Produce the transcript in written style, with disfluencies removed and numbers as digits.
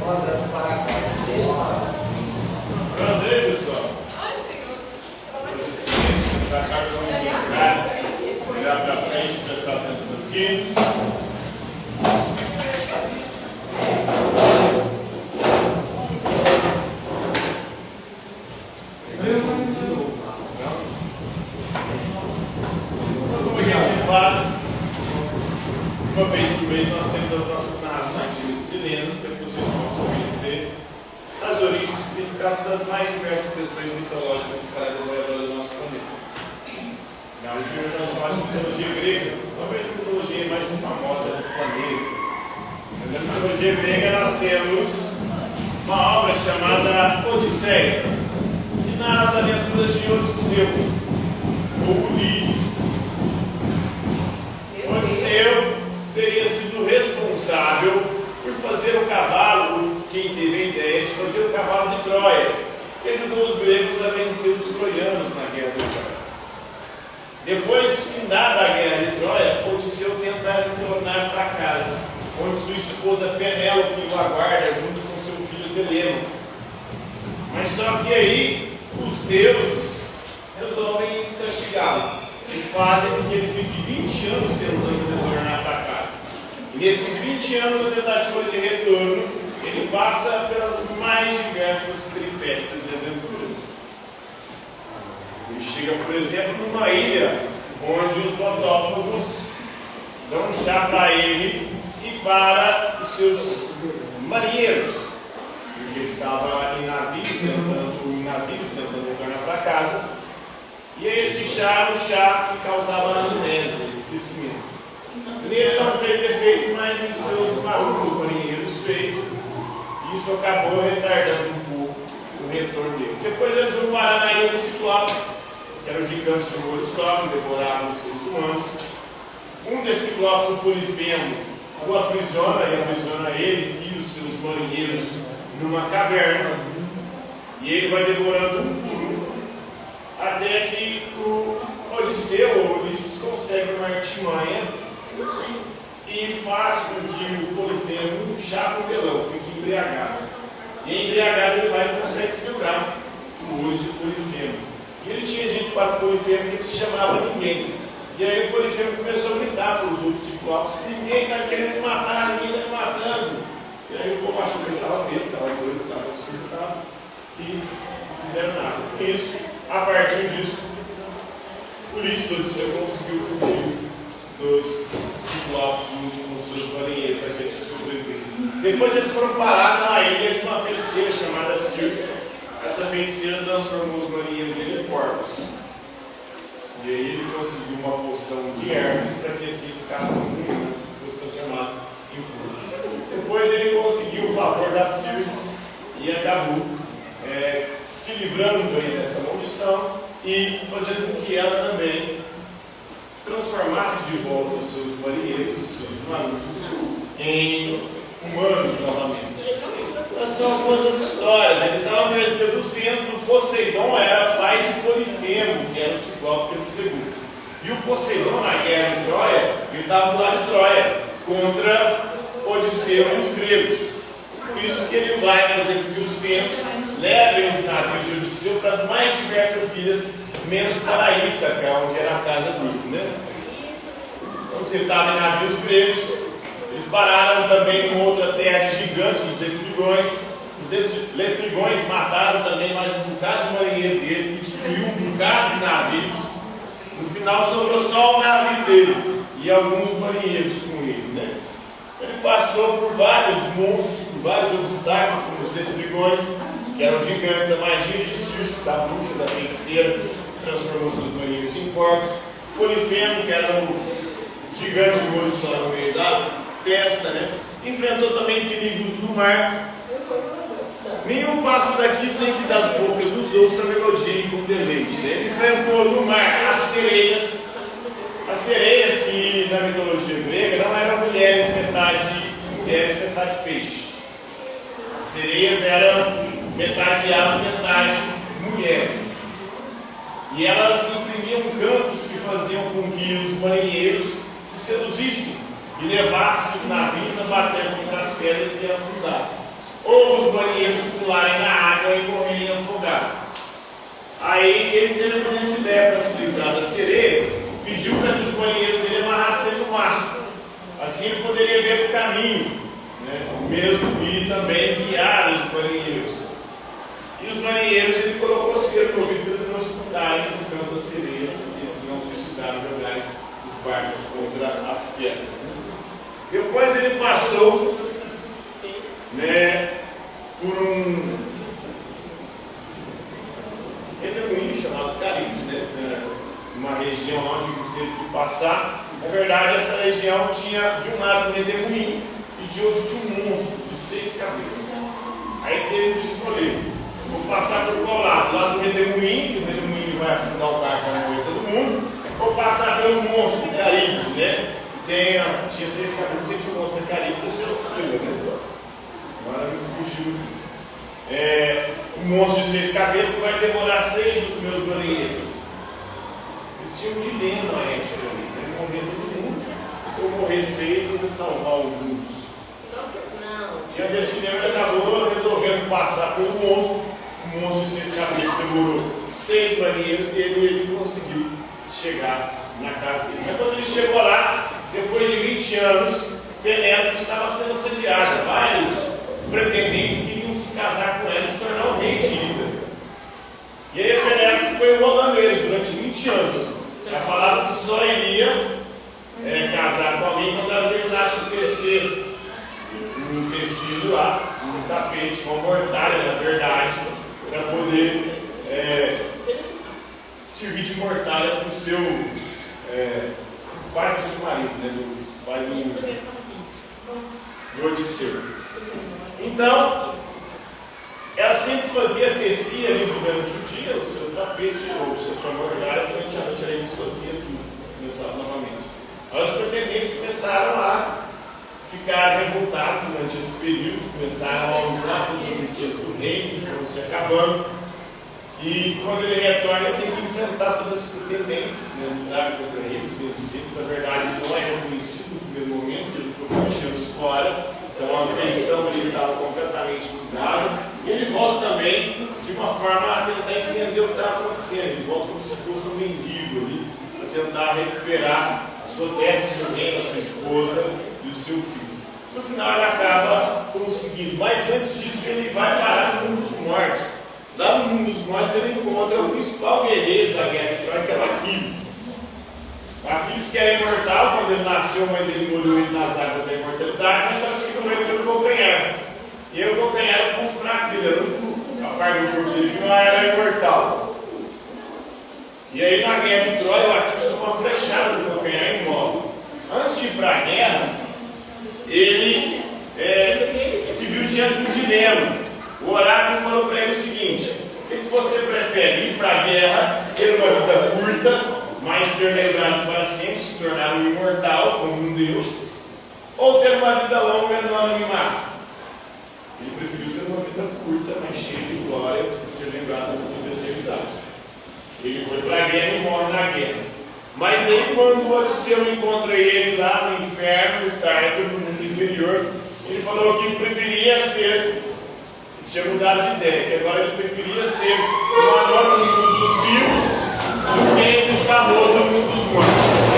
André, pessoal. Esse silêncio para cá com os lugares. Olhar para frente, prestar atenção aqui. Como a gente faz? Uma vez por mês nós temos as nossas narrações de mitos e lendas para que vocês possam conhecer as origens e significados das mais diversas questões mitológicas espalhadas ao redor do nosso planeta. Na última vez nós falamos de mitologia grega, talvez a mitologia mais famosa do planeta. Na mitologia grega nós temos uma obra chamada Odisseia, que narra as aventuras de Odisseu, ou Ulisses. Odisseu teria sido responsável por fazer o cavalo, quem teve a ideia de fazer o cavalo de Troia, que ajudou os gregos a vencer os troianos na guerra de Troia. Depois, findada a guerra de Troia, Odisseu tenta retornar para casa, onde sua esposa Penélope o aguarda junto com seu filho Telemo. Mas só que aí os deuses resolvem castigá-lo e fazem com que ele fique 20 anos tentando retornar para casa. E nesses 20 anos da tentativa de retorno, ele passa pelas mais diversas peripécias e aventuras. Ele chega, por exemplo, numa ilha onde os lotófagos dão um chá para ele e para os seus marinheiros, porque ele estava em navios tentando retornar para casa. E esse chá, o chá que causava amnésia, esquecimento. Nele não fez efeito, mas em seus marinheiros fez. E isso acabou retardando um pouco o retorno dele. Depois eles vão parar na ilha dos Ciclopes, que eram gigantes de um olho só, que devoravam os seres humanos. Um desses Ciclopes, o Polifemo, o aprisiona e aprisiona ele e os seus marinheiros numa caverna. E ele vai devorando um por um, até que o Odisseu, ou Ulisses, consegue uma artimanha e faz com que o Polifemo chape o melão, fique embriagado. E embriagado ele vai e consegue furar o olho de Polifemo. E ele tinha dito para o Polifemo que ele se chamava Ninguém. E aí o Polifemo começou a gritar para os outros ciclopes: ninguém está querendo me matar, ninguém está me matando. E aí o povo achou que ele estava bêbado, estava doido, estava surtado, e não fizeram nada. Com isso, a partir disso, Ulisses Odisseu conseguiu fugir dos ciclopes junto com os seus marinheiros, aqueles que sobreviveram. Depois eles foram parar na ilha de uma feiticeira chamada Circe. Essa feiticeira transformou os marinheiros dele em porcos. E aí ele conseguiu uma poção de Hermes para que assim ficasse imune, fosse transformado em porco. Depois ele conseguiu o favor da Circe e acabou se livrando aí dessa maldição e fazendo com que ela também transformasse de volta os seus marinheiros, os seus marujos, em humanos novamente. Essas são algumas das histórias. Eles estavam à mercê dos ventos. O Poseidon era pai de Polifemo, que era o ciclope pelo segundo. E o Poseidon, na guerra de Troia, ele estava do lado de Troia, contra Odisseu e os gregos. Por isso que ele vai fazer com que os ventos levem os navios de Odisseu para as mais diversas ilhas, menos para Ítaca, onde era a casa dele, né? Então ele estava em navios gregos. Eles pararam também em outra terra de gigantes, os Lestrigões. Os Lestrigões mataram também mais um bocado de marinheiro dele, destruiu um bocado de navios. No final sobrou só o navio dele e alguns marinheiros com ele, né? Ele passou por vários monstros, por vários obstáculos, como os Lestrigões, que eram gigantes. A magia de Circe, da bruxa, da feiticeira, transformou seus marinheiros em porcos. Polifemo, que era um gigante de olho só no meio da testa, né? Enfrentou também perigos do mar. Nenhum passa daqui sem que das bocas nos ouça a melodia com deleite, né? Ele enfrentou no mar as sereias. As sereias, que na mitologia grega não eram mulheres, metade peixe. As sereias eram metade água, metade mulheres. E elas imprimiam cantos que faziam com que os marinheiros se seduzissem e levassem os navios a bater contra as pedras e a afundar. ou os marinheiros pularem na água e morrerem afogados. Aí ele teve uma grande ideia para se livrar das sereias, pediu para que os marinheiros dele amarrassem no mastro. Assim ele poderia ver o caminho, mesmo e também guiar os marinheiros. E os marinheiros ele colocou cerco no ouvido para eles não escutarem o canto das sereias e se não suicidarem, jogarem os barcos contra as pedras. Depois ele passou por um redemoinho chamado Caribes, uma região onde teve que passar. Na verdade, essa região tinha de um lado um redemoinho e de outro tinha um monstro de 6 cabeças. Aí teve que escolher: vou passar por qual lado? Lá do redemoinho, que o redemoinho vai afundar o barco para morrer todo mundo, ou passar pelo monstro de Caribes, tinha 6 cabeças. Não sei se o monstro de Caribes ou se é o Sila, Agora me fugiu. O monstro de 6 cabeças vai devorar 6 dos meus marinheiros. Ele tinha um dilema na época ali: morrer todo mundo, ou morrer 6 e salvar alguns. Diante desse dilema, ele acabou resolvendo passar pelo monstro. O monstro de 6 cabeças demorou 6 marinheiros dele e ele conseguiu chegar na casa dele. Mas quando ele chegou lá, depois de 20 anos, Penélope estava sendo assediada. Vários pretendentes queriam se casar com ela e se tornar o rei de Ida. E aí a Penélope ficou enrolando eles durante 20 anos. Ela falava que só iria casar com alguém quando ela terminasse de tecer um tecido lá, um tapete, uma mortalha, na verdade, para poder servir de mortalha para o seu pai do seu marido, do pai do Odisseu. Então, ela sempre fazia tecer ali durante o dia o seu tapete ou sua mortalha, durante a noite ela desfazia tudo, começava novamente. Aí os pretendentes começaram a ficar revoltados durante esse período, começaram a usar todas as riquezas do reino, foram se acabando. E quando ele retorna, ele tem que enfrentar todos os pretendentes, lutar contra eles, vencer. Na verdade, não é reconhecido no primeiro momento, ele ficou 20 anos fora, então a afeição dele estava completamente mudada. E ele volta também de uma forma a tentar entender o que estava acontecendo. Ele volta como se fosse um mendigo ali, para tentar recuperar a sua terra, o seu reino, a sua esposa e o seu filho. No final, ele acaba conseguindo, mas antes disso, ele vai parar no mundo dos mortos. Lá no mundo dos mortos ele encontra o principal guerreiro da guerra de Troia, que era Aquiles. Aquiles, que era imortal, quando ele nasceu, a mãe dele molhou ele nas águas da imortalidade, mas só que se não foi no calcanhar. E aí o calcanhar era um ponto fraco dele, era a parte do corpo dele que não era imortal. E aí na guerra de Troia, o Aquiles tomou uma flechada no calcanhar e morre. Antes de ir para a guerra, ele se viu diante de um dilema. O oráculo falou para ele o seguinte: o que você prefere, ir para a guerra, ter uma vida curta, mas ser lembrado para sempre, se tornar um imortal como um Deus, ou ter uma vida longa no anonimato? Ele preferiu ter uma vida curta, mas cheia de glórias, e ser lembrado por toda a eternidade. Ele foi para a guerra e morre na guerra. Mas aí, quando o Odisseu encontra ele lá no inferno, no Tártaro, no mundo inferior, ele falou que preferia ser, tinha mudado de ideia, que agora ele preferia ser um anão no mundo dos vivos do que um famoso no mundo dos mortos.